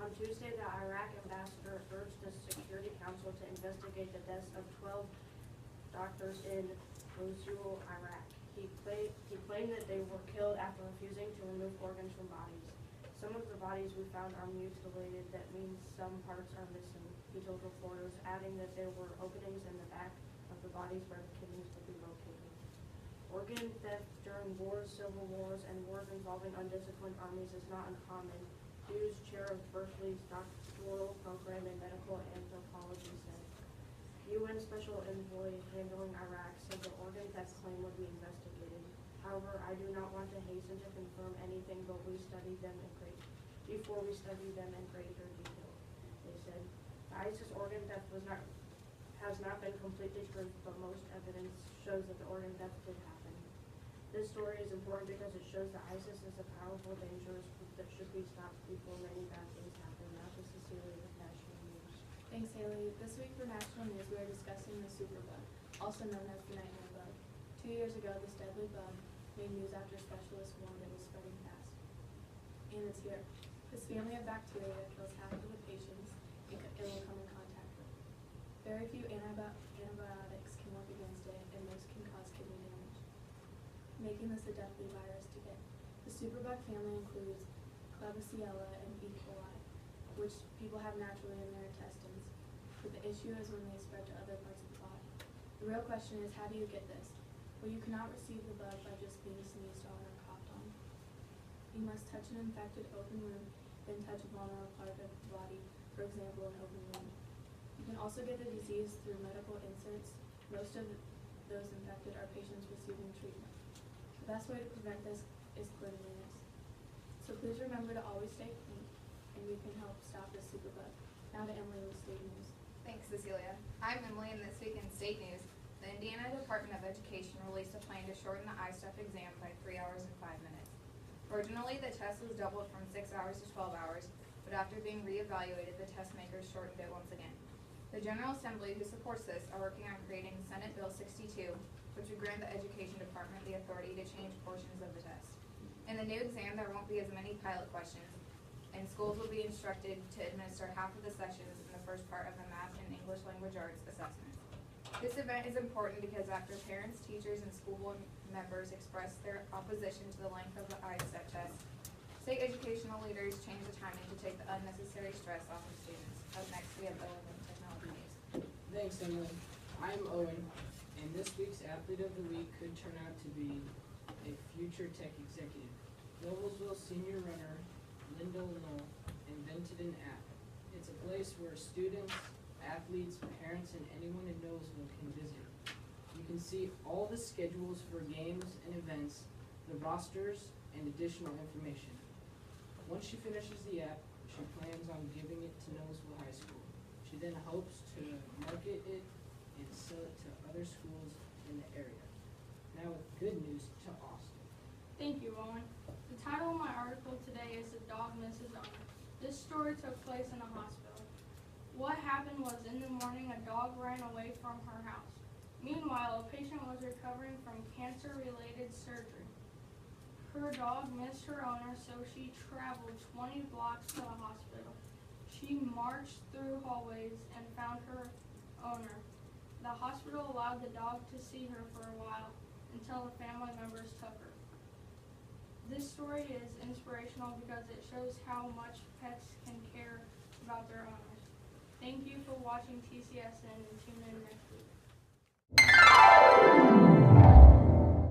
On Tuesday, the Iraq ambassador urged the Security Council to investigate the deaths of 12 doctors in Mosul, Iraq. He claimed that they were killed after refusing to remove organs from bodies. Some of the bodies we found are mutilated, that means some parts are missing, he told reporters, adding that there were openings in the back of the bodies where the kidneys would be located. Organ theft during wars, civil wars, and wars involving undisciplined armies is not uncommon, Hughes, chair of Berkeley's doctoral program in medical anthropology, said. UN Special Envoy handling Iraq said the organ theft claim would be investigated. However, I do not want to hasten to confirm anything, but before we study them in greater detail, they said. The ISIS organ theft has not been completely proved, but most evidence shows that the organ theft did happen. This story is important because it shows that ISIS is a powerful, dangerous group that should be stopped before many bad things happen. Now to Cecilia with National News. Thanks, Haley. This week for National News, we are discussing the superbug, also known as the nightmare bug. 2 years ago, this deadly bug made news after specialists warned it was spreading fast. And it's here. This family of bacteria kills half of the patients it will come in contact with. Very few antibiotics can work against it, and most can cause kidney damage, making this a deadly virus to get. The superbug family includes Klebsiella and E. coli, which people have naturally in their intestines, but the issue is when they spread to other parts of the body. The real question is, how do you get this? Well, you cannot receive the bug by just being sneezed on or coughed on. You must touch an infected open wound, then touch a vulnerable part of the body, for example, an open wound. You can also get the disease through medical inserts. Most of those infected are patients receiving treatment. The best way to prevent this is cleanliness. So please remember to always stay clean, and we can help stop this superbug. Now to Emily with State News. Thanks, Cecilia. I'm Emily, and this week in State News, the Indiana Department of Education released a plan to shorten the iStuff exam by 3 hours and 5 minutes. Originally, the test was doubled from 6 hours to 12 hours, but after being reevaluated, the test makers shortened it once again. The General Assembly, who supports this, are working on creating Senate Bill 62, which would grant the Education Department the authority to change portions of the test. In the new exam, there won't be as many pilot questions, and schools will be instructed to administer half of the sessions in the first part of the Math and English Language Arts assessment. This event is important because after parents, teachers, and school board members expressed their opposition to the length of the ISTEP test, state educational leaders changed the timing to take the unnecessary stress off of students. Up next, we have Owen with Technology News. Thanks, Emily. I'm Owen, and this week's Athlete of the Week could turn out to be a future tech executive. Noblesville senior runner Lyndall Knoll invented an app. It's a place where students, athletes, parents, and anyone in Noblesville can visit. You can see all the schedules for games and events, the rosters, and additional information. Once she finishes the app, she plans on giving it to Noblesville High School. She then hopes to market it and sell it to other schools in the area. Now with good news to Austin. Thank you, Owen. The title of my article today is "The Dog Misses Owner." This story took place in a hospital. What happened was, in the morning, a dog ran away from her house. Meanwhile, a patient was recovering from cancer-related surgery. Her dog missed her owner, so she traveled 20 blocks to the hospital. She marched through hallways and found her owner. The hospital allowed the dog to see her for a while until the family members took her. This story is inspirational because it shows how much pets can care about their owners. Thank you for watching TCSN, and tune in next week.